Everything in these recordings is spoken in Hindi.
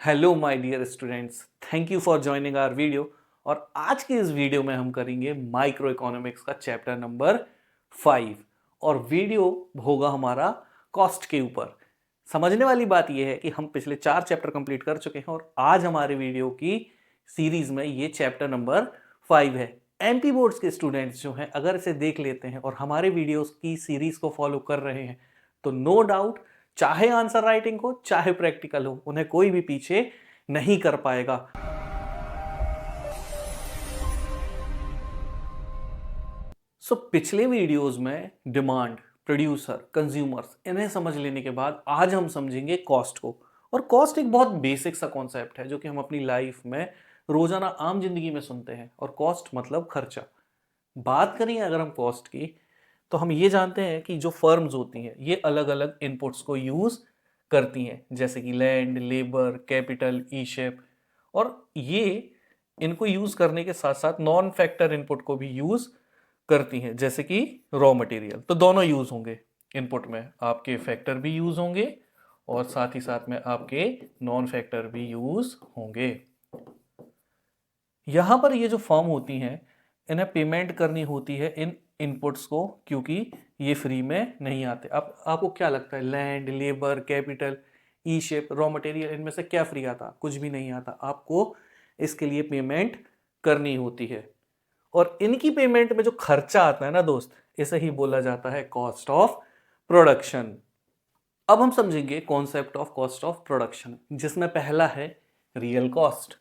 Hello my dear students, thank you for joining our video. और आज की इस वीडियो में हम करेंगे माइक्रो इकोनॉमिक्स का चैप्टर नंबर 5 और वीडियो होगा हमारा कॉस्ट के ऊपर। समझने वाली बात यह है कि हम पिछले 4 चैप्टर कंप्लीट कर चुके हैं और आज हमारे वीडियो की सीरीज में ये चैप्टर नंबर 5 है। एमपी बोर्ड्स के स्टूडेंट्स जो हैं अगर इसे देख लेते हैं और हमारे वीडियोस की सीरीज को फॉलो कर रहे हैं तो नो डाउट चाहे आंसर राइटिंग हो चाहे प्रैक्टिकल हो उन्हें कोई भी पीछे नहीं कर पाएगा। पिछले वीडियोस में डिमांड, प्रोड्यूसर, कंज्यूमर्स इन्हें समझ लेने के बाद आज हम समझेंगे कॉस्ट को। और कॉस्ट एक बहुत बेसिक सा कॉन्सेप्ट है जो कि हम अपनी लाइफ में रोजाना आम जिंदगी में सुनते हैं। और कॉस्ट मतलब खर्चा। बात करें अगर हम कॉस्ट की तो हम ये जानते हैं कि जो फर्म्स होती हैं ये अलग अलग इनपुट्स को यूज करती हैं, जैसे कि लैंड, लेबर, कैपिटल, ई शेप। और ये इनको यूज करने के साथ साथ नॉन फैक्टर इनपुट को भी यूज करती हैं, जैसे कि रॉ मटेरियल। तो दोनों यूज होंगे इनपुट में, आपके फैक्टर भी यूज होंगे और साथ ही साथ में आपके नॉन फैक्टर भी यूज होंगे। यहां पर ये जो फर्म होती हैं इन्हें पेमेंट करनी होती है इन इनपुट्स को, क्योंकि ये फ्री में नहीं आते। अब आपको क्या लगता है, लैंड, लेबर, कैपिटल, ई शेप, रॉ मटेरियल, इनमें से क्या फ्री आता? कुछ भी नहीं आता। आपको इसके लिए पेमेंट करनी होती है और इनकी पेमेंट में जो खर्चा आता है ना दोस्त, इसे ही बोला जाता है कॉस्ट ऑफ प्रोडक्शन। अब हम समझेंगे concept of cost of production, जिसमें पहला है रियल कॉस्ट।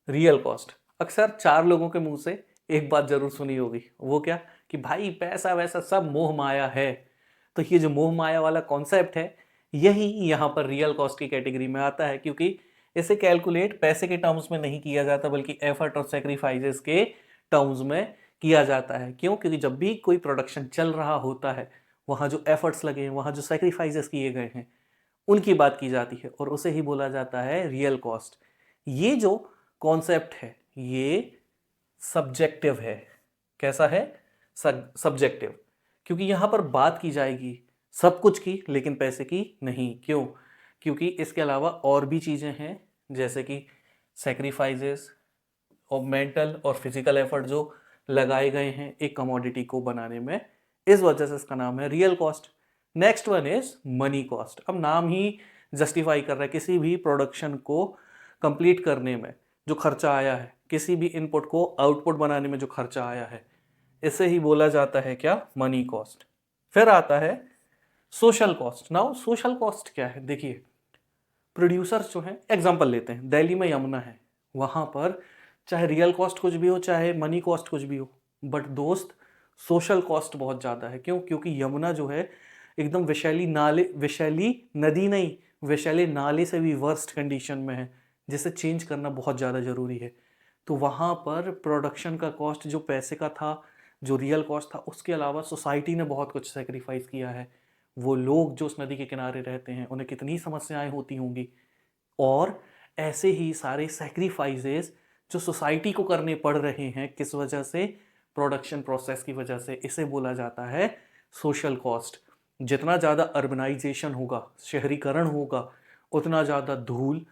रियल कॉस्ट अक्सर 4 लोगों के मुंह से एक बात जरूर सुनी होगी, वो क्या कि भाई पैसा वैसा सब मोह माया है। तो ये जो मोह माया वाला कॉन्सेप्ट है यही यहाँ पर रियल कॉस्ट की कैटेगरी में आता है, क्योंकि इसे कैलकुलेट पैसे के टर्म्स में नहीं किया जाता बल्कि एफर्ट और सेक्रीफाइसेस के टर्म्स में किया जाता है। क्यों? क्योंकि जब भी कोई प्रोडक्शन चल रहा होता है वहाँ जो एफर्ट्स लगे हैं, वहाँ जो सेक्रीफाइसेस किए गए हैं, उनकी बात की जाती है और उसे ही बोला जाता है रियल कॉस्ट। ये जो कॉन्सेप्ट है ये सब्जेक्टिव है। कैसा है? सब्जेक्टिव। क्योंकि यहां पर बात की जाएगी सब कुछ की लेकिन पैसे की नहीं। क्यों? क्योंकि इसके अलावा और भी चीजें हैं, जैसे कि सेक्रीफाइसेस और मेंटल और फिजिकल एफर्ट जो लगाए गए हैं एक कमोडिटी को बनाने में। इस वजह से इसका नाम है real cost. Next one is money cost. अब नाम ही जस्टिफाई कर रहा है किसी भी प्रोडक्शन को कंप्लीट करने में जो खर्चा आया है, किसी भी इनपुट को आउटपुट बनाने में जो खर्चा आया है, इसे ही बोला जाता है क्या? Money cost. फिर आता है social cost. Now social cost क्या है? देखिए, प्रोड्यूसर्स जो हैं, एग्जांपल लेते हैं, दिल्ली में यमुना है, वहां पर चाहे रियल कॉस्ट कुछ भी हो चाहे मनी कॉस्ट कुछ भी हो, बट दोस्त सोशल कॉस्ट बहुत ज़्यादा है। क्यों? क्योंकि यमुना जो है एकदम विशैली नदी नहीं, विशैले नाले से भी वर्स्ट कंडीशन में है, जिसे चेंज करना बहुत ज़्यादा ज़रूरी है। तो वहाँ पर प्रोडक्शन का कॉस्ट जो पैसे का था, जो रियल कॉस्ट था, उसके अलावा सोसाइटी ने बहुत कुछ सेक्रीफाइस किया है। वो लोग जो उस नदी के किनारे रहते हैं उन्हें कितनी समस्याएं होती होंगी, और ऐसे ही सारे सेक्रीफाइसेस जो सोसाइटी को करने पड़ रहे हैं, किस वजह से? प्रोडक्शन प्रोसेस की वजह से। इसे बोला जाता है सोशल कॉस्ट। जितना ज़्यादा अर्बनाइजेशन होगा, शहरीकरण होगा, उतना ज़्यादा धूल,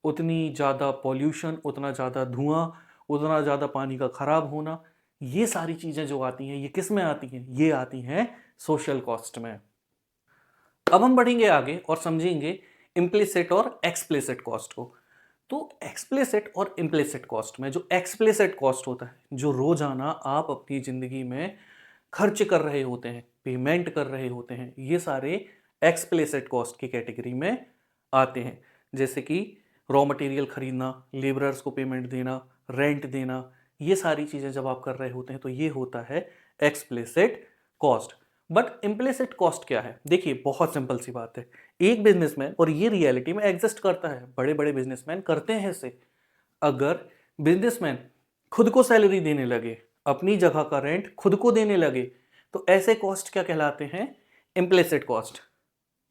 उतनी ज़्यादा पॉल्यूशन, उतना ज़्यादा धुआं, उतना ज़्यादा पानी का खराब होना, ये सारी चीज़ें जो आती हैं ये किस में आती हैं? ये आती हैं सोशल कॉस्ट में। अब हम बढ़ेंगे आगे और समझेंगे इम्प्लिसिट और एक्सप्लिसिट कॉस्ट को। तो एक्सप्लिसिट और इम्प्लिसिट कॉस्ट में जो एक्सप्लिसिट कॉस्ट होता है, जो रोजाना आप अपनी जिंदगी में खर्च कर रहे होते हैं, पेमेंट कर रहे होते हैं, ये सारे एक्सप्लिसिट कॉस्ट की कैटेगरी में आते हैं। जैसे कि रॉ मटेरियल खरीदना, लेबरर्स को पेमेंट देना, रेंट देना, ये सारी चीज़ें जब आप कर रहे होते हैं तो ये होता है explicit cost. But implicit cost क्या है? देखिए, बहुत सिंपल सी बात है। एक बिजनेसमैन, और ये रियलिटी में एग्जिस्ट करता है, बड़े बड़े बिजनेसमैन करते हैं इसे, अगर बिजनेसमैन खुद को सैलरी देने लगे, अपनी जगह का रेंट खुद को देने लगे, तो ऐसे कॉस्ट क्या कहलाते हैं? Implicit cost.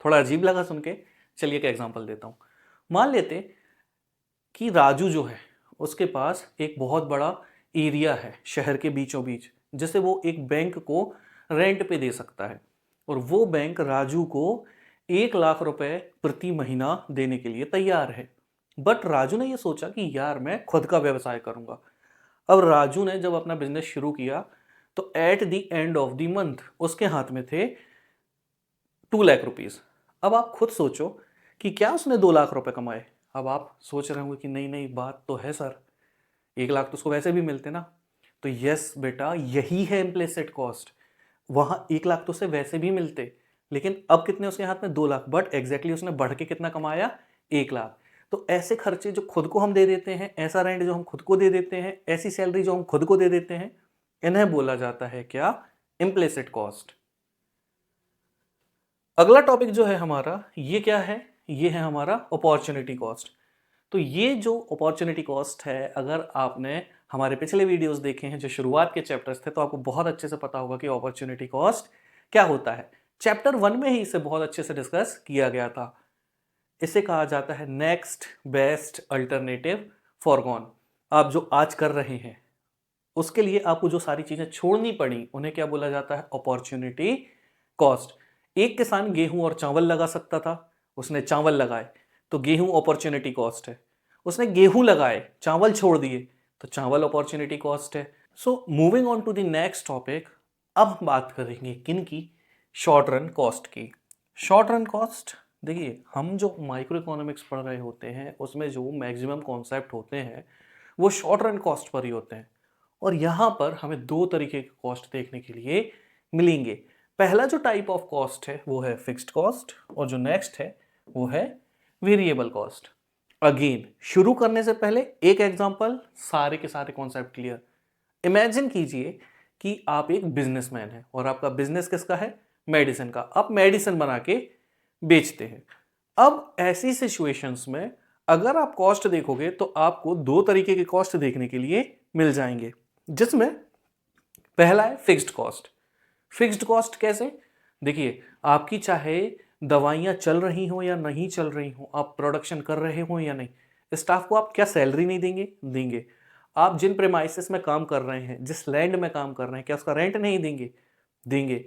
थोड़ा अजीब लगा सुन के? चलिए एक एग्जांपल देता हूं। मान लेते कि राजू जो है उसके पास एक बहुत बड़ा एरिया है शहर के बीचों बीच, जिसे वो एक बैंक को रेंट पे दे सकता है, और वो बैंक राजू को 1 लाख रुपए प्रति महीना देने के लिए तैयार है। बट राजू ने ये सोचा कि यार मैं खुद का व्यवसाय करूंगा। अब राजू ने जब अपना बिजनेस शुरू किया तो at the end of the month उसके हाथ में थे 2 लाख रुपीज। अब आप खुद सोचो कि क्या उसने 2 लाख रुपए कमाए। अब आप सोच रहे होंगे कि नहीं नहीं बात तो है सर, 1 लाख तो उसको वैसे भी मिलते ना। तो यस बेटा, यही है इम्प्लिसिट कॉस्ट। वहां 1 लाख तो उसे वैसे भी मिलते, लेकिन अब कितने उसके हाथ में 2 लाख, बट एग्जैक्टली उसने बढ़ के कितना कमाया, 1 लाख। तो ऐसे खर्चे जो खुद को हम दे देते हैं, ऐसा रेंट जो हम खुद को दे देते हैं, ऐसी सैलरी जो हम खुद को दे देते हैं, इन्हें बोला जाता है क्या, इम्प्लिसिट कॉस्ट। अगला टॉपिक जो है हमारा, ये क्या है, ये है हमारा अपॉर्चुनिटी कॉस्ट। तो ये जो अपॉर्चुनिटी कॉस्ट है, अगर आपने हमारे पिछले वीडियोस देखे हैं जो शुरुआत के चैप्टर्स थे, तो आपको बहुत अच्छे से पता होगा कि अपॉर्चुनिटी कॉस्ट क्या होता है। चैप्टर 1 में ही इसे बहुत अच्छे से डिस्कस किया गया था। इसे कहा जाता है नेक्स्ट बेस्ट अल्टरनेटिव फॉरगॉन। आप जो आज कर रहे हैं उसके लिए आपको जो सारी चीजें छोड़नी पड़ी, उन्हें क्या बोला जाता है, अपॉर्चुनिटी कॉस्ट। एक किसान गेहूं और चावल लगा सकता था, उसने चावल लगाए तो गेहूं अपॉर्चुनिटी कॉस्ट है। उसने गेहूं लगाए, चावल छोड़ दिए, तो चावल अपॉर्चुनिटी कॉस्ट है। So moving on to the next topic, अब हम बात करेंगे किन की, शॉर्ट रन कॉस्ट की। शॉर्ट रन कॉस्ट, देखिए हम जो माइक्रो इकोनॉमिक्स पढ़ रहे होते हैं उसमें जो मैक्सिमम कॉन्सेप्ट होते हैं वो शॉर्ट रन कॉस्ट पर ही होते हैं। और यहाँ पर हमें दो तरीके के कॉस्ट देखने के लिए मिलेंगे। पहला जो टाइप ऑफ कॉस्ट है वो है फिक्स्ड कॉस्ट, और जो नेक्स्ट है वो है वेरिएबल कॉस्ट। अगेन शुरू करने से पहले एक एग्जांपल, सारे के सारे कॉन्सेप्ट क्लियर। इमेजिन कीजिए कि आप एक बिजनेसमैन हैं और आपका बिजनेस किसका है, मेडिसिन का। आप मेडिसिन बना के बेचते हैं। अब ऐसी सिचुएशंस में अगर आप कॉस्ट देखोगे तो आपको दो तरीके के कॉस्ट देखने के लिए मिल जाएंगे, जिसमें पहला है फिक्स्ड कॉस्ट। फिक्स्ड कॉस्ट कैसे, देखिए आपकी चाहे दवाइयां चल रही हो या नहीं चल रही हो, आप प्रोडक्शन कर रहे हो या नहीं, स्टाफ को आप क्या सैलरी नहीं देंगे, देंगे। आप जिन प्रेमाइसेस में काम कर रहे हैं, जिस लैंड में काम कर रहे हैं, क्या उसका रेंट नहीं देंगे, देंगे।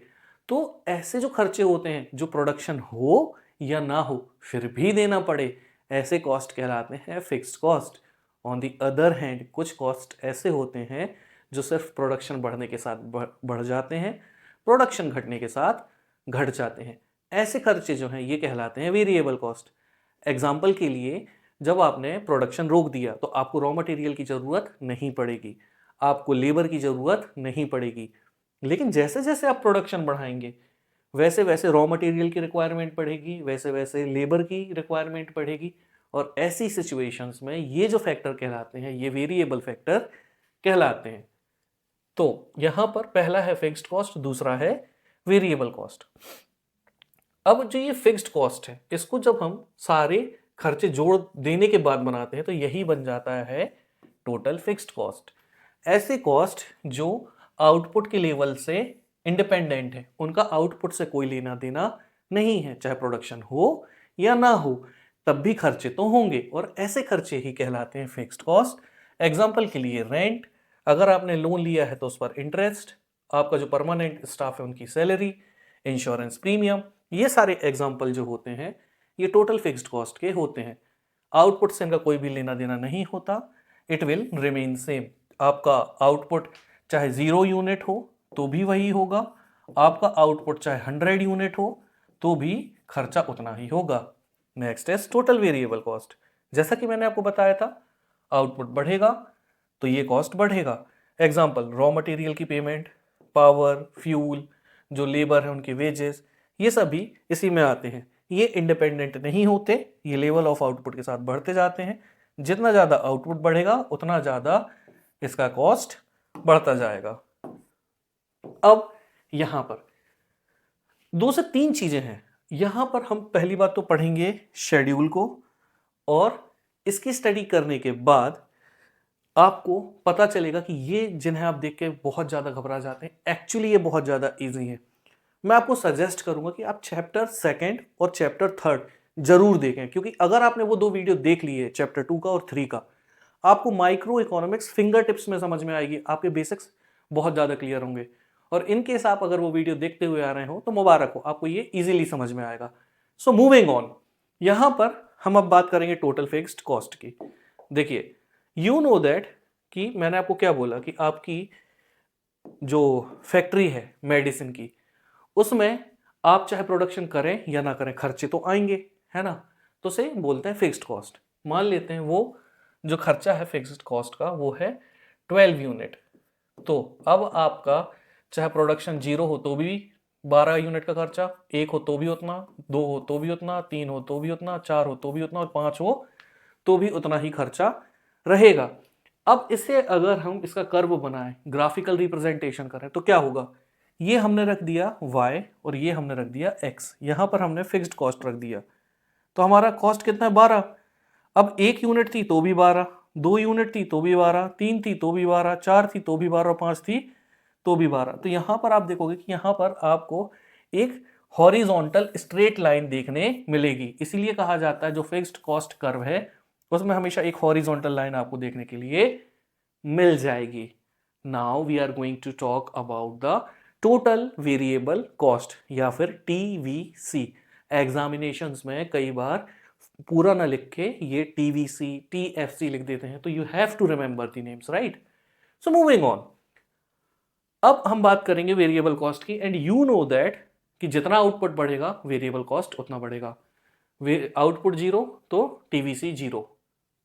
तो ऐसे जो खर्चे होते हैं, जो प्रोडक्शन हो या ना हो फिर भी देना पड़े, ऐसे कॉस्ट कहलाते हैं fixed cost. On the other hand कुछ कॉस्ट ऐसे होते हैं जो सिर्फ प्रोडक्शन बढ़ने के साथ बढ़ जाते हैं, प्रोडक्शन घटने के साथ घट जाते हैं। ऐसे खर्चे जो हैं ये कहलाते हैं वेरिएबल कॉस्ट। एग्जाम्पल के लिए, जब आपने प्रोडक्शन रोक दिया तो आपको रॉ मटेरियल की ज़रूरत नहीं पड़ेगी, आपको लेबर की ज़रूरत नहीं पड़ेगी। लेकिन जैसे जैसे आप प्रोडक्शन बढ़ाएंगे वैसे वैसे रॉ मटेरियल की रिक्वायरमेंट बढ़ेगी, वैसे वैसे लेबर की रिक्वायरमेंट बढ़ेगी। और ऐसी सिचुएशंस में ये जो फैक्टर कहलाते हैं ये वेरिएबल फैक्टर कहलाते हैं। तो यहां पर पहला है फिक्स्ड कॉस्ट, दूसरा है वेरिएबल कॉस्ट। अब जो ये फिक्स्ड कॉस्ट है इसको जब हम सारे खर्चे जोड़ देने के बाद बनाते हैं तो यही बन जाता है टोटल फिक्स्ड कॉस्ट। ऐसे कॉस्ट जो आउटपुट के लेवल से इंडिपेंडेंट है, उनका आउटपुट से कोई लेना देना नहीं है, चाहे प्रोडक्शन हो या ना हो तब भी खर्चे तो होंगे, और ऐसे खर्चे ही कहलाते हैं फिक्स्ड कॉस्ट। एग्जाम्पल के लिए रेंट, अगर आपने लोन लिया है तो उस पर इंटरेस्ट, आपका जो परमानेंट स्टाफ है उनकी सैलरी, इंश्योरेंस प्रीमियम, ये सारे एग्जाम्पल जो होते हैं ये टोटल फिक्स्ड कॉस्ट के होते हैं। आउटपुट से इनका कोई भी लेना देना नहीं होता, इट विल रिमेन सेम। आपका आउटपुट चाहे 0 यूनिट हो तो भी वही होगा, आपका आउटपुट चाहे 100 यूनिट हो तो भी खर्चा उतना ही होगा। नेक्स्ट है टोटल वेरिएबल कॉस्ट। जैसा कि मैंने आपको बताया था, आउटपुट बढ़ेगा तो ये कॉस्ट बढ़ेगा। एग्जाम्पल, रॉ मटेरियल की पेमेंट, पावर, फ्यूल, जो लेबर है उनके वेजेस, ये सभी इसी में आते हैं। ये इंडिपेंडेंट नहीं होते, ये लेवल ऑफ आउटपुट के साथ बढ़ते जाते हैं। जितना ज़्यादा आउटपुट बढ़ेगा उतना ज़्यादा इसका कॉस्ट बढ़ता जाएगा। अब यहां पर 2 से 3 चीजें हैं। यहां पर हम पहली बात तो पढ़ेंगे शेड्यूल को, और इसकी स्टडी करने के बाद आपको पता चलेगा कि ये जिन्हें आप देख के बहुत ज़्यादा घबरा जाते हैं, एक्चुअली ये बहुत ज़्यादा ईजी है। मैं आपको सजेस्ट करूंगा कि आप चैप्टर 2 और चैप्टर 3 जरूर देखें, क्योंकि अगर आपने वो 2 वीडियो देख ली है, चैप्टर 2 का और 3 का, आपको माइक्रो इकोनॉमिक्स फिंगर टिप्स में समझ में आएगी, आपके बेसिक्स बहुत ज़्यादा क्लियर होंगे। और इन केस आप अगर वो वीडियो देखते हुए आ रहे हो तो मुबारक हो, आपको ये इजीली समझ में आएगा। सो मूविंग ऑन, यहाँ पर हम अब बात करेंगे टोटल फिक्स्ड कॉस्ट की। देखिए, यू नो दैट कि मैंने आपको क्या बोला कि आपकी जो फैक्ट्री है मेडिसिन की, उसमें आप चाहे प्रोडक्शन करें या ना करें, खर्चे तो आएंगे, है ना। तो से बोलते हैं फिक्स्ड कॉस्ट। मान लेते हैं वो जो खर्चा है फिक्स्ड कॉस्ट का वो है 12 यूनिट। तो अब आपका चाहे प्रोडक्शन 0 हो तो भी 12 यूनिट का खर्चा, 1 हो तो भी उतना, 2 हो तो भी उतना, 3 हो तो भी उतना, 4 हो तो भी उतना और 5 हो तो भी उतना ही खर्चा रहेगा। अब इसे अगर हम इसका कर्व बनाएं, ग्राफिकल रिप्रेजेंटेशन करें तो क्या होगा, ये हमने रख दिया y और ये हमने रख दिया x, यहां पर हमने फिक्स्ड कॉस्ट रख दिया। तो हमारा कॉस्ट कितना है 12। अब 1 यूनिट थी तो भी 12, 2 यूनिट थी तो भी 12, 3 थी तो भी 12, 4 थी तो भी 12 और 5 थी तो भी 12। तो यहां पर आप देखोगे कि यहां पर आपको एक हॉरिजॉन्टल स्ट्रेट लाइन देखने मिलेगी। इसीलिए कहा जाता है जो फिक्स्ड कॉस्ट कर्व है उसमें हमेशा एक हॉरिजॉन्टल लाइन आपको देखने के लिए मिल जाएगी। Now we are going to talk about the total variable cost या फिर टीवीसी। एग्जामिनेशंस में कई बार पूरा ना लिख के ये टीवीसी टीएफसी लिख देते हैं, तो you have to remember the names, right. So moving on, अब हम बात करेंगे वेरिएबल कॉस्ट की। एंड यू नो दैट कि जितना आउटपुट बढ़ेगा वेरिएबल कॉस्ट उतना बढ़ेगा। आउटपुट 0 तो टीवीसी 0,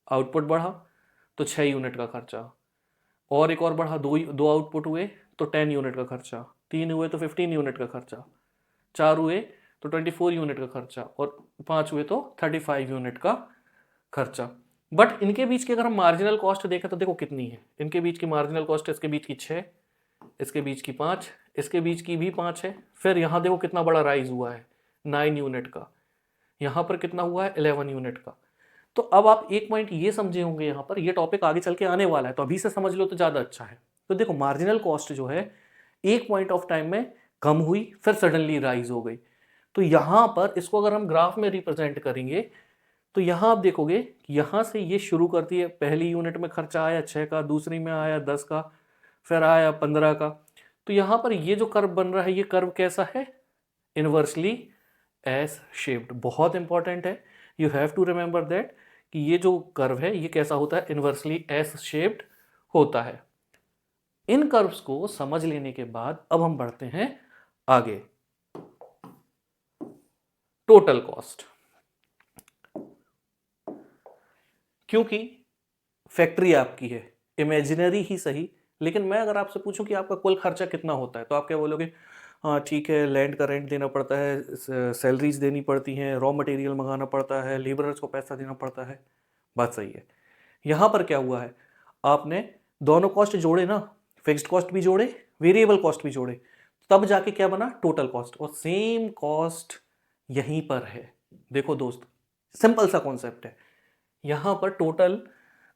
आउटपुट बढ़ा तो 6 यूनिट का खर्चा, और एक और बढ़ा, दो आउटपुट हुए तो 10 यूनिट का खर्चा, 3 हुए तो 15 यूनिट का खर्चा, 4 हुए तो 24 यूनिट का खर्चा और 5 हुए तो 35 यूनिट का खर्चा। बट इनके बीच की अगर हम मार्जिनल कॉस्ट देखें तो देखो कितनी है। इनके बीच की मार्जिनल कॉस्ट, इसके बीच की 6, इसके बीच की 5, इसके बीच की भी 5 है। फिर यहाँ देखो कितना बड़ा राइज हुआ है 9 यूनिट का, यहाँ पर कितना हुआ है 11 यूनिट का। तो अब आप एक पॉइंट ये समझे होंगे, यहाँ पर ये टॉपिक आगे चल के आने वाला है तो अभी से समझ लो तो ज़्यादा अच्छा है। तो देखो मार्जिनल कॉस्ट जो है एक पॉइंट ऑफ टाइम में कम हुई फिर सडनली राइज हो गई। तो यहाँ पर इसको अगर हम ग्राफ में रिप्रेजेंट करेंगे तो यहाँ आप देखोगे कि यहाँ से ये शुरू करती है, पहली यूनिट में खर्चा आया 6 का, दूसरी में आया 10 का, फिर आया 15 का। तो यहाँ पर ये जो कर्व बन रहा है ये कर्व कैसा है, इनवर्सली एस शेप्ड। बहुत इंपॉर्टेंट है, you have to remember that कि ये जो कर्व है ये कैसा होता है, इनवर्सली एस शेप्ड होता है। इन कर्व्स को समझ लेने के बाद अब हम बढ़ते हैं आगे। टोटल कॉस्ट, क्योंकि फैक्ट्री आपकी है, इमेजिनरी ही सही, लेकिन मैं अगर आपसे पूछूं कि आपका कुल खर्चा कितना होता है तो आप क्या बोलोगे, हाँ ठीक है, लैंड का रेंट देना पड़ता है, सैलरीज देनी पड़ती हैं, रॉ मटेरियल मंगाना पड़ता है, लेबरर्स को पैसा देना पड़ता है। बात सही है। यहाँ पर क्या हुआ है, आपने दोनों कॉस्ट जोड़े ना, फिक्स्ड कॉस्ट भी जोड़े, वेरिएबल कॉस्ट भी जोड़े, तब जाके क्या बना, टोटल कॉस्ट। और सेम कॉस्ट यहीं पर है। देखो दोस्त, सिंपल सा कॉन्सेप्ट है। यहाँ पर टोटल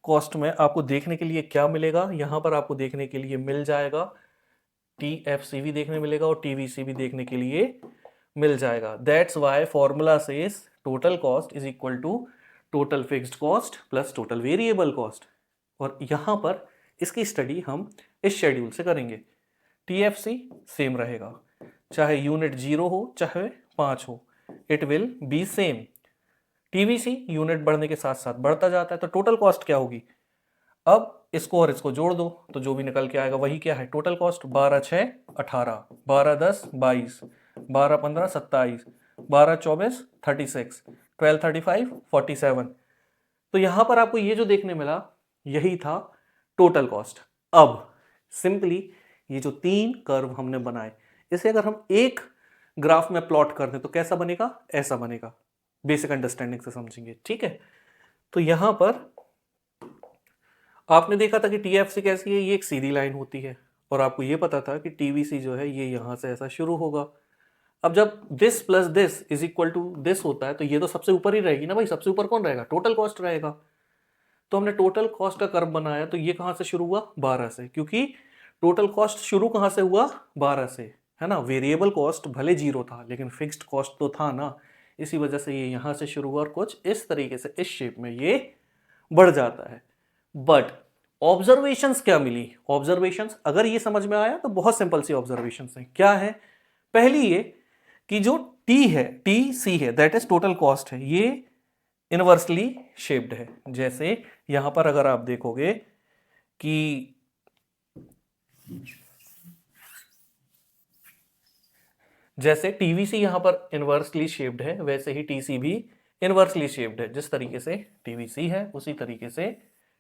कॉस्ट में आपको देखने के लिए क्या मिलेगा, यहाँ पर आपको देखने के लिए मिल जाएगा TFC भी देखने मिलेगा और TVC भी देखने के लिए मिल जाएगा। That's why formula says total cost is equal to total fixed cost plus total variable cost. और यहाँ पर इसकी स्टडी हम इस शेड्यूल से करेंगे। TFC सेम रहेगा, चाहे यूनिट 0 हो चाहे 5 हो, it will be same. TVC unit बढ़ने के साथ साथ बढ़ता जाता है। तो टोटल कॉस्ट क्या होगी, अब इसको और इसको जोड़ दो तो जो भी निकल के आएगा वही क्या है, टोटल कॉस्ट। 12 6 18, 12 10 22, 12 15 27, 12 24 36, 12 35 47। तो यहां पर आपको ये जो देखने मिला यही था टोटल कॉस्ट। अब सिंपली ये जो 3 कर्व हमने बनाए इसे अगर हम एक ग्राफ में प्लॉट कर दें तो कैसा बनेगा, ऐसा बनेगा। बेसिक अंडरस्टैंडिंग से समझेंगे, ठीक है। तो यहां पर आपने देखा था कि TFC कैसी है, ये एक सीधी लाइन होती है, और आपको ये पता था कि TVC जो है ये यहां से ऐसा शुरू होगा। अब जब this plus this is equal to this होता है तो ये तो सबसे ऊपर ही रहेगी ना भाई, सबसे ऊपर कौन रहेगा, टोटल कॉस्ट रहेगा। तो हमने टोटल कॉस्ट का कर्व बनाया तो ये कहां से शुरू हुआ, 12 से, क्योंकि टोटल कॉस्ट शुरू कहां से हुआ, 12 से, है ना। वेरिएबल कॉस्ट भले 0 था लेकिन फिक्स्ड कॉस्ट तो था ना, इसी वजह से ये यहां से शुरू हुआ और कुछ इस तरीके से इस शेप में ये बढ़ जाता है। बट ऑब्जर्वेशंस क्या मिली, ऑब्जर्वेशंस अगर ये समझ में आया तो बहुत सिंपल सी ऑब्जर्वेशंस हैं। क्या है, पहली ये कि जो टी है, TC है, दैट इज टोटल कॉस्ट है, ये इनवर्सली शेप्ड है। जैसे यहां पर अगर आप देखोगे कि जैसे टीवीसी यहां पर इनवर्सली शेप्ड है, वैसे ही टीसी भी इनवर्सली शेप्ड है। जिस तरीके से टीवीसी है उसी तरीके से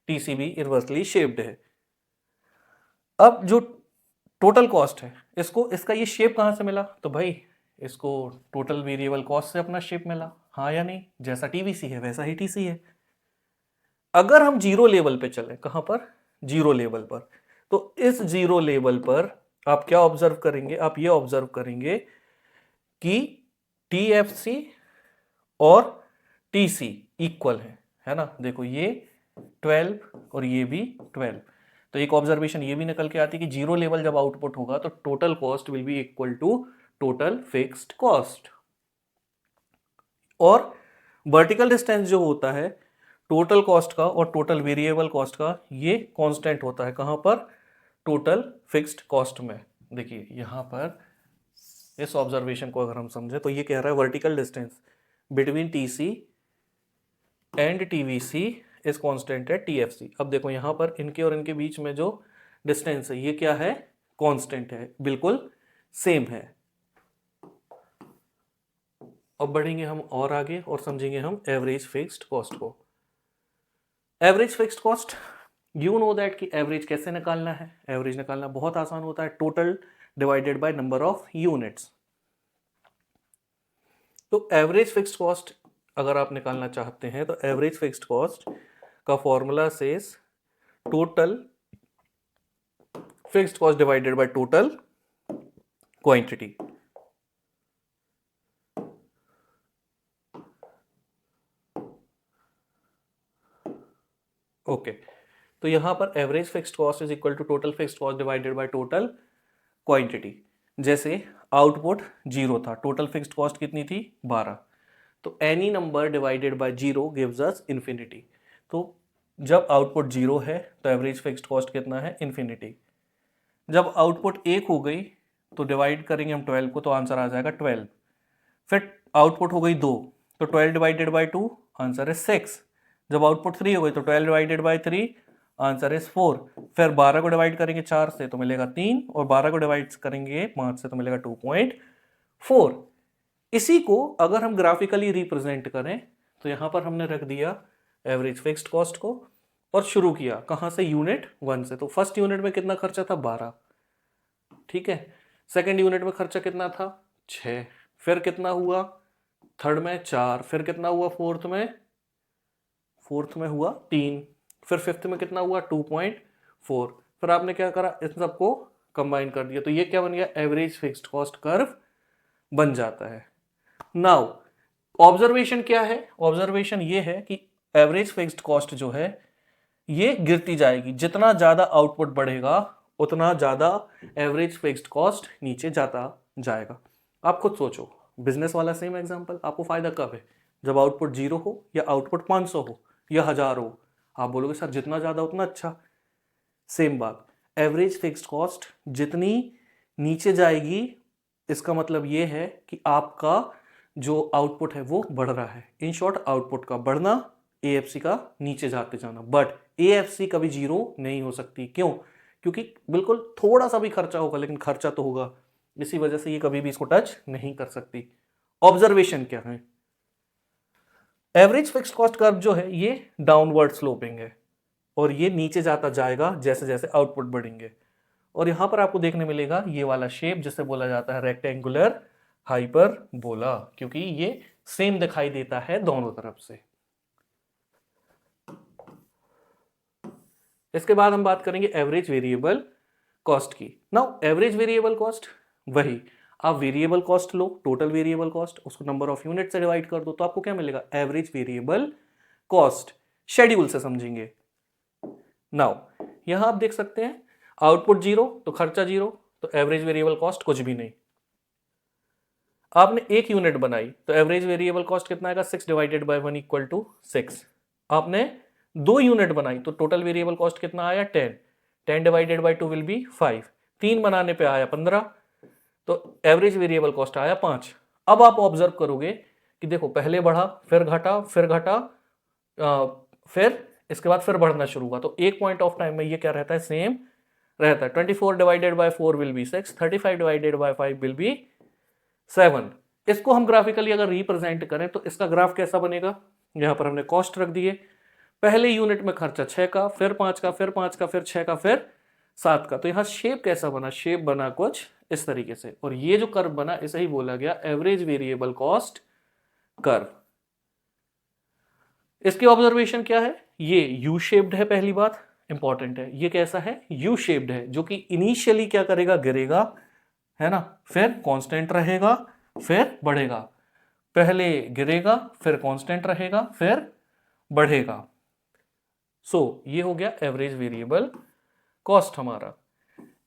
टीसी भी इनवर्सली शेप्ड है। अब जो टोटल कॉस्ट है, इसको इसका ये शेप कहां से मिला? तो भाई इसको टोटल वेरिएबल कॉस्ट से अपना शेप मिला, हाँ या नहीं? जैसा टीवीसी है वैसा ही टीसी है। अगर हम जीरो लेवल पे चले, कहां पर? जीरो लेवल पर, तो इस जीरो लेवल पर आप क्या ऑब्जर्व करेंगे? आप ये ऑब्जर्व करेंगे कि टीएफसी और टीसी इक्वल है ना? देखो ये 12 और ये भी 12। तो एक ऑब्जर्वेशन ये भी निकल के आती है कि जीरो लेवल जब आउटपुट होगा तो total cost will be equal to total fixed cost. और वर्टिकल डिस्टेंस जो होता है टोटल कॉस्ट का और टोटल वेरिएबल कॉस्ट का, ये कांस्टेंट होता है कहां पर? टोटल फिक्स्ड कॉस्ट में। देखिए यहां पर इस ऑब्जर्वेशन को अगर हम समझे तो ये कह रहा है vertical distance between TC and TVC is constant है टीएफसी। अब देखो यहां पर इनके और इनके बीच में जो डिस्टेंस है ये क्या है? कांस्टेंट है, बिल्कुल सेम है। अब बढ़ेंगे हम और आगे और समझेंगे हम एवरेज फिक्स्ड कॉस्ट को। Average fixed cost, you know that कि एवरेज कैसे निकालना है? एवरेज निकालना बहुत आसान होता है, total divided by number of units. तो एवरेज फिक्स्ड कॉस्ट अगर आप निकालना चाहते हैं तो एवरेज फिक्स्ड कॉस्ट का formula says total fixed cost divided by total quantity. Okay, तो यहां पर average fixed cost is equal to total fixed cost divided by total quantity. जैसे आउटपुट 0 था, टोटल फिक्स्ड कॉस्ट कितनी थी? 12। तो any number divided by 0 gives us infinity. तो जब आउटपुट 0 है तो एवरेज फिक्स्ड कॉस्ट कितना है? इन्फिनिटी। जब आउटपुट 1 हो गई तो डिवाइड करेंगे हम 12 को, तो आंसर आ जाएगा 12। फिर आउटपुट हो गई 2, तो 12 डिवाइडेड बाय 2 आंसर है 6। जब आउटपुट 3 हो गई तो 12 डिवाइडेड बाय 3 आंसर इज 4। फिर 12 को डिवाइड करेंगे 4 से तो मिलेगा 3, और 12 को डिवाइड करेंगे 5 से तो मिलेगा 2.4। इसी को अगर हम ग्राफिकली रिप्रेजेंट करें तो यहां पर हमने रख दिया एवरेज फिक्स्ड कॉस्ट को और शुरू किया कहां से? यूनिट 1 से। तो फर्स्ट यूनिट में कितना खर्चा था? 12, ठीक है। सेकंड यूनिट में खर्चा कितना था? 6। फिर कितना हुआ थर्ड में? 4। फिर कितना हुआ फोर्थ में? फोर्थ में हुआ 3। फिर फिफ्थ में कितना हुआ? 2.4। फिर आपने क्या करा? इन सबको कंबाइन कर दिया, तो ये क्या बन गया? एवरेज फिक्स्ड कॉस्ट कर्व बन जाता है। नाउ ऑब्जर्वेशन क्या है? ऑब्जर्वेशन ये है कि एवरेज फिक्स्ड कॉस्ट जो है ये गिरती जाएगी। जितना ज्यादा आउटपुट बढ़ेगा उतना ज्यादा एवरेज फिक्स्ड कॉस्ट नीचे जाता जाएगा। आप खुद सोचो, बिजनेस वाला सेम एग्जांपल, आपको फायदा कब है? जब आउटपुट 0 हो या आउटपुट 500 हो या 1000 हो। आप बोलोगे सर जितना ज्यादा उतना अच्छा। सेम बात, एवरेज फिक्स्ड कॉस्ट जितनी नीचे जाएगी इसका मतलब ये है कि आपका जो आउटपुट है वो बढ़ रहा है। इन शॉर्ट, आउटपुट का बढ़ना, एएफसी का नीचे जाते जाना। बट एएफसी कभी 0 नहीं हो सकती। क्यों? क्योंकि बिल्कुल थोड़ा सा भी खर्चा होगा लेकिन खर्चा तो होगा, इसी वजह से ये कभी भी इसको टच नहीं कर सकती। ऑब्जर्वेशन क्या है? एवरेज फिक्स्ड कॉस्ट कर्व जो है ये डाउनवर्ड स्लोपिंग है और ये नीचे जाता जाएगा जैसे जैसे आउटपुट बढ़ेंगे। और यहां पर आपको देखने मिलेगा ये वाला शेप जिसे बोला जाता है रेक्टेंगुलर हाइपरबोला, क्योंकि ये सेम दिखाई देता है दोनों तरफ से। इसके बाद हम बात करेंगे एवरेज वेरिएबल कॉस्ट की। नाउ एवरेज वेरिएबल कॉस्ट, वही आप variable cost low, total variable cost, उसको नंबर ऑफ यूनिट से डिवाइड कर दो तो आपको क्या मिलेगा? Average variable cost. शेड्यूल से समझेंगे। नाउ यहां आप देख सकते हैं आउटपुट 0 तो खर्चा 0, तो एवरेज वेरिएबल कॉस्ट कुछ भी नहीं। आपने एक यूनिट बनाई तो एवरेज वेरिएबल कॉस्ट कितना आएगा? 6 डिवाइडेड बाय 1 इक्वल टू 6। आपने 2 यूनिट बनाई तो टोटल वेरिएबल कॉस्ट कितना आया? 10। 10 डिवाइडेड बाय 2 विल बी 5। 3 बनाने पे आया 15, तो एवरेज वेरिएबल कॉस्ट आया 5। अब आप ऑब्जर्व करोगे कि देखो पहले बढ़ा, फिर घटा, फिर घटा, फिर इसके बाद फिर बढ़ना शुरू हुआ। तो एक पॉइंट ऑफ टाइम में ये क्या रहता है, सेम रहता है। 24 divided by 4 will be 6, 35 divided by 5 will be 7। इसको हम ग्राफिकली अगर रिप्रेजेंट करें तो इसका ग्राफ कैसा बनेगा, यहां पर हमने कॉस्ट रख दिए, पहले यूनिट में खर्चा 6 का, फिर 5 का, फिर 5 का, फिर 6 का, फिर 7 का। तो यहां शेप कैसा बना, शेप बना कुछ इस तरीके से, और ये जो कर्व बना इसे ही बोला गया एवरेज वेरिएबल कॉस्ट कर्व। इसकी ऑब्जर्वेशन क्या है, ये यू शेप्ड है, पहली बात इंपॉर्टेंट है, ये कैसा है, यू शेप्ड है, जो कि इनिशियली क्या करेगा, गिरेगा, है ना, फिर कांस्टेंट रहेगा, फिर बढ़ेगा, पहले गिरेगा, फिर कांस्टेंट रहेगा, फिर बढ़ेगा। सो ये हो गया एवरेज वेरिएबल कॉस्ट हमारा।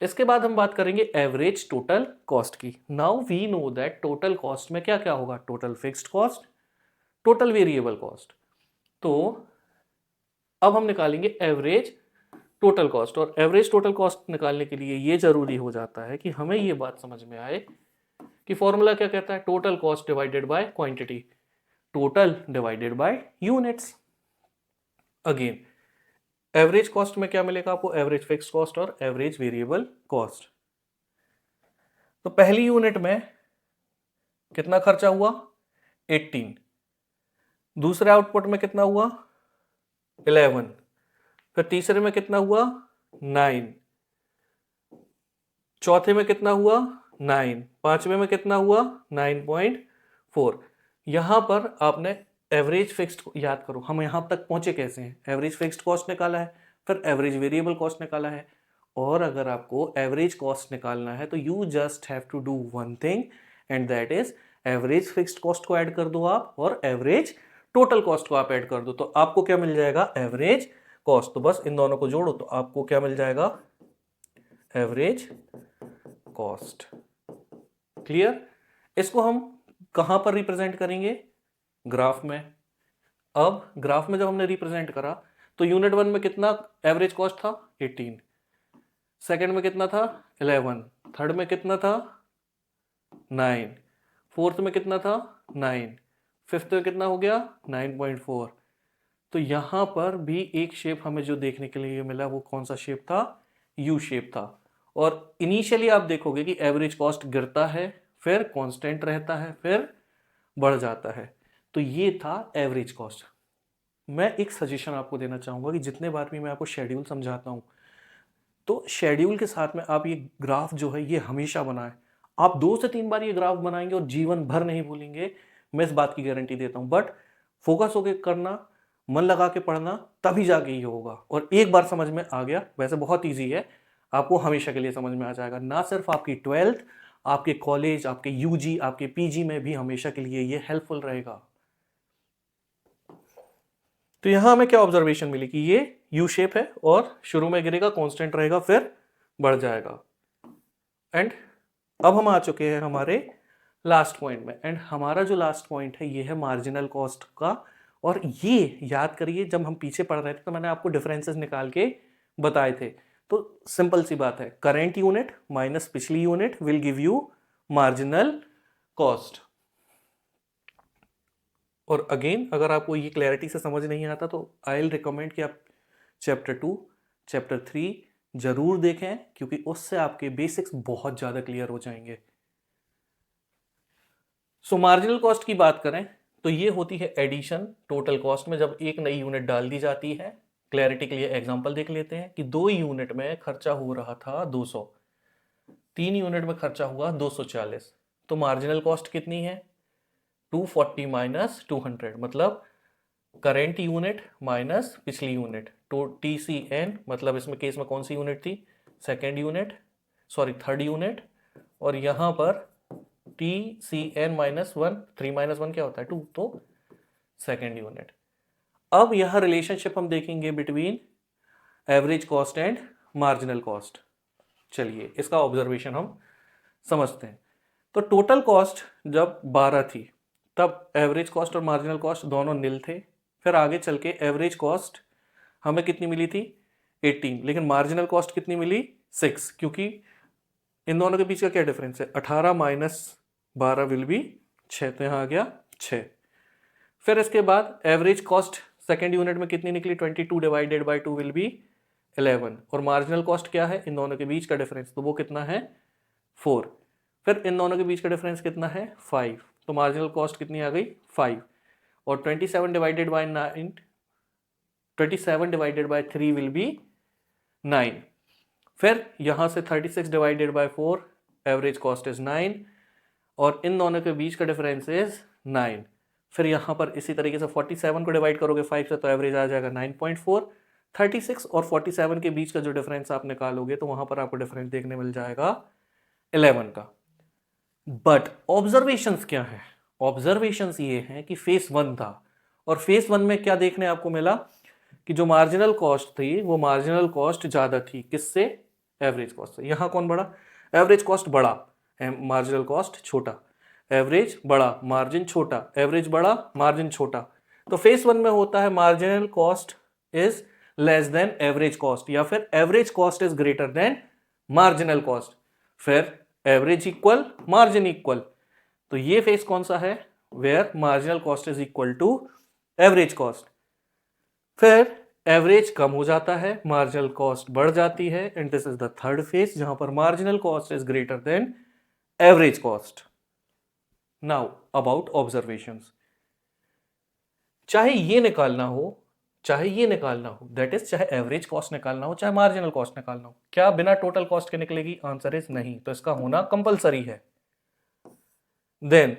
इसके बाद हम बात करेंगे एवरेज टोटल कॉस्ट की। Now we know that total cost में क्या क्या होगा, total fixed cost, total variable cost. तो अब हम निकालेंगे एवरेज टोटल कॉस्ट, और एवरेज टोटल कॉस्ट निकालने के लिए ये जरूरी हो जाता है कि हमें ये बात समझ में आए कि फॉर्मूला क्या कहता है, total cost divided by quantity, total divided by units. Again average cost में क्या मिलेगा आपको, एवरेज फिक्स्ड कॉस्ट और एवरेज वेरिएबल कॉस्ट। तो पहली यूनिट में कितना खर्चा हुआ, 18, दूसरे आउटपुट में कितना हुआ, 11, फिर तीसरे में कितना हुआ, 9, चौथे में कितना हुआ, 9, पांचवें में कितना हुआ, 9.4। यहां पर आपने एवरेज फिक्स्ड याद करो, हम यहां तक पहुंचे कैसे हैं, एवरेज फिक्स्ड कॉस्ट निकाला है, फिर एवरेज वेरिएबल कॉस्ट निकाला है, और अगर आपको एवरेज कॉस्ट निकालना है तो you just have to do one thing, and that is average fixed cost को ऐड कर दो आप, और एवरेज टोटल कॉस्ट को आप ऐड कर दो, तो आपको क्या मिल जाएगा, एवरेज कॉस्ट। तो बस इन दोनों को जोड़ो तो आपको क्या मिल जाएगा, एवरेज कॉस्ट। क्लियर। इसको हम कहां पर रिप्रेजेंट करेंगे, ग्राफ में। अब ग्राफ में जब हमने रिप्रेजेंट करा तो यूनिट 1 में कितना एवरेज कॉस्ट था, 18, सेकंड में कितना था, 11, थर्ड में कितना था, 9, फोर्थ में कितना था, 9, फिफ्थ में कितना हो गया, 9.4। तो यहां पर भी एक शेप हमें जो देखने के लिए मिला वो कौन सा शेप था, यू शेप था। और इनिशियली आप देखोगे कि एवरेज कॉस्ट गिरता है, फिर कांस्टेंट रहता है, फिर बढ़ जाता है। तो ये था एवरेज कॉस्ट। मैं एक सजेशन आपको देना चाहूंगा कि जितने बार भी मैं आपको शेड्यूल समझाता हूं तो शेड्यूल के साथ में आप ये ग्राफ जो है ये हमेशा बनाएं। आप 2 से 3 बार ये ग्राफ बनाएंगे और जीवन भर नहीं भूलेंगे, मैं इस बात की गारंटी देता हूं। बट फोकस होके करना, मन लगा के पढ़ना, तभी जाके ये होगा। और एक बार समझ में आ गया, वैसे बहुत ईजी है, आपको हमेशा के लिए समझ में आ जाएगा। ना सिर्फ आपकी 12th, आपके कॉलेज, आपके यूजी, आपके पीजी में भी हमेशा के लिए ये हेल्पफुल रहेगा। तो यहां हमें क्या ऑब्जर्वेशन मिली कि ये यू शेप है और शुरू में गिरेगा, कांस्टेंट रहेगा, फिर बढ़ जाएगा। एंड अब हम आ चुके हैं हमारे लास्ट पॉइंट में, एंड हमारा जो लास्ट पॉइंट है ये है मार्जिनल कॉस्ट का। और ये याद करिए, जब हम पीछे पढ़ रहे थे तो मैंने आपको डिफरेंसेस निकाल के बताए थे। तो सिंपल सी बात है, करेंट यूनिट माइनस पिछली unit will give you marginal cost. और अगेन अगर आपको ये क्लैरिटी से समझ नहीं आता तो आई विल रिकमेंड कि आप चैप्टर 2, चैप्टर 3 जरूर देखें, क्योंकि उससे आपके बेसिक्स बहुत ज़्यादा क्लियर हो जाएंगे। सो मार्जिनल कॉस्ट की बात करें तो ये होती है एडिशन टोटल कॉस्ट में, जब एक नई यूनिट डाल दी जाती है। क्लैरिटी के लिए एग्जांपल देख लेते हैं कि 2 यूनिट में खर्चा हो रहा था 200, 3 यूनिट में खर्चा हुआ 240, तो मार्जिनल कॉस्ट कितनी है, 240 माइनस 200, मतलब करेंट यूनिट माइनस पिछली यूनिट, तो TCN, मतलब इसमें केस में कौन सी यूनिट थी, second unit, sorry third unit, और यहां पर TCN माइनस 1, 3 माइनस 1 क्या होता है 2, तो सेकेंड यूनिट। अब यह रिलेशनशिप हम देखेंगे between average cost and marginal cost. चलिए इसका ऑब्जर्वेशन हम समझते हैं। तो टोटल कॉस्ट जब 12 थी तब एवरेज कॉस्ट और मार्जिनल कॉस्ट दोनों नील थे। फिर आगे चल के एवरेज कॉस्ट हमें कितनी मिली थी, 18, लेकिन मार्जिनल कॉस्ट कितनी मिली, 6, क्योंकि इन दोनों के बीच का क्या डिफरेंस है, 18 माइनस 12 विल बी 6, तो यहां आ गया 6। फिर इसके बाद एवरेज कॉस्ट सेकेंड यूनिट में कितनी निकली, 22 डिवाइडेड बाई 2 विल बी 11, और मार्जिनल कॉस्ट क्या है इन दोनों के बीच का डिफरेंस, तो वो कितना है 4। फिर इन दोनों के बीच का डिफरेंस कितना है 5, तो मार्जिनल कॉस्ट कितनी आ गई 5, और 27 divided by 9, 27 divided by 3 will be 9। फिर यहां से 36 divided by 4, average cost is 9, और इन दोनों के बीच का डिफरेंस इज 9। फिर यहाँ पर इसी तरीके से 47 को डिवाइड करोगे 5 से तो एवरेज आ जाएगा 9.4। 36 और 47 के बीच का जो डिफरेंस आप निकालोगे तो वहां पर आपको डिफरेंस देखने मिल जाएगा 11 का। बट ऑब्जर्वेशंस क्या है, ऑब्जर्वेशंस ये हैं कि फेस 1 था, और फेस 1 में क्या देखने आपको मिला कि जो मार्जिनल कॉस्ट थी वो मार्जिनल कॉस्ट ज्यादा थी किससे, एवरेज कॉस्ट से। यहाँ कौन बड़ा, एवरेज कॉस्ट बड़ा, मार्जिनल कॉस्ट छोटा, एवरेज बड़ा मार्जिन छोटा, एवरेज बड़ा मार्जिन छोटा। तो फेस 1 में होता है marginal cost is less than average cost, या फिर average cost is greater than marginal cost, फिर एवरेज इक्वल मार्जिन इक्वल। तो ये फेस कौन सा है, where marginal cost is equal to average cost. फिर एवरेज कम हो जाता है, मार्जिनल कॉस्ट बढ़ जाती है, and this is the third phase जहां पर marginal cost is greater then average cost. Now about observations, चाहे ये निकालना हो चाहे ये निकालना हो, दैट इज चाहे एवरेज कॉस्ट निकालना हो चाहे मार्जिनल कॉस्ट निकालना हो, क्या बिना टोटल कॉस्ट के निकलेगी, आंसर इज नहीं, तो इसका होना कंपलसरी है। देन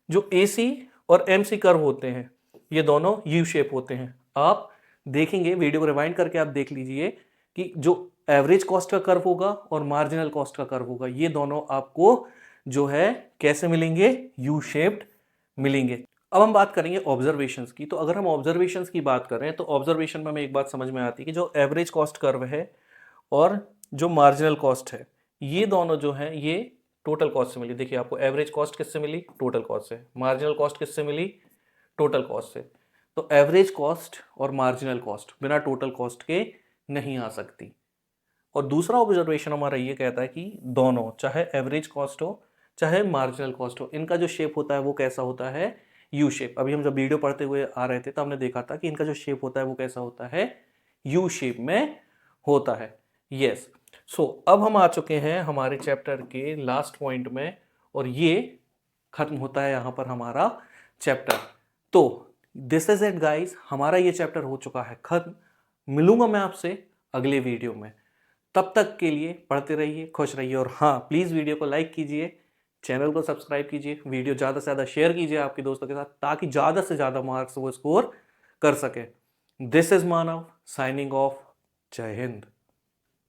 जो AC और MC कर्व होते हैं ये दोनों यू शेप होते हैं। आप देखेंगे, वीडियो को रिवाइंड करके आप देख लीजिए कि जो एवरेज कॉस्ट का कर्व होगा और मार्जिनल कॉस्ट का कर्व होगा, ये दोनों आपको जो है कैसे मिलेंगे, यू शेप्ड मिलेंगे। अब हम बात करेंगे ऑब्जर्वेशंस की। तो अगर हम ऑब्जर्वेशंस की बात करें तो ऑब्जर्वेशन में हमें एक बात समझ में आती है कि जो एवरेज कॉस्ट कर्व है और जो मार्जिनल कॉस्ट है ये दोनों जो है ये टोटल कॉस्ट से मिली। देखिए आपको एवरेज कॉस्ट किससे मिली, टोटल कॉस्ट से, मार्जिनल कॉस्ट किससे मिली, टोटल कॉस्ट से। तो एवरेज कॉस्ट और मार्जिनल कॉस्ट बिना टोटल कॉस्ट के नहीं आ सकती। और दूसरा ऑब्जर्वेशन हमारा ये कहता है कि दोनों, चाहे एवरेज कॉस्ट हो चाहे मार्जिनल कॉस्ट हो, इनका जो शेप होता है वो कैसा होता है, यू शेप। अभी हम जब वीडियो पढ़ते हुए आ रहे थे तो हमने देखा था कि इनका जो शेप होता है वो कैसा होता है, यू शेप में होता है। यस, सो अब हम आ चुके हैं हमारे चैप्टर के लास्ट पॉइंट में, और ये खत्म होता है यहाँ पर हमारा चैप्टर। तो दिस इज इट गाइस, हमारा ये चैप्टर हो चुका है खत्म। मिलूंगा मैं आपसे अगले वीडियो में, तब तक के लिए पढ़ते रहिए, खुश रहिए, और हाँ प्लीज़ वीडियो को लाइक कीजिए, चैनल को सब्सक्राइब कीजिए, वीडियो ज़्यादा से ज़्यादा शेयर कीजिए आपके दोस्तों के साथ ताकि ज़्यादा से ज़्यादा मार्क्स वो स्कोर कर सके। This is Manav signing off. जय हिंद।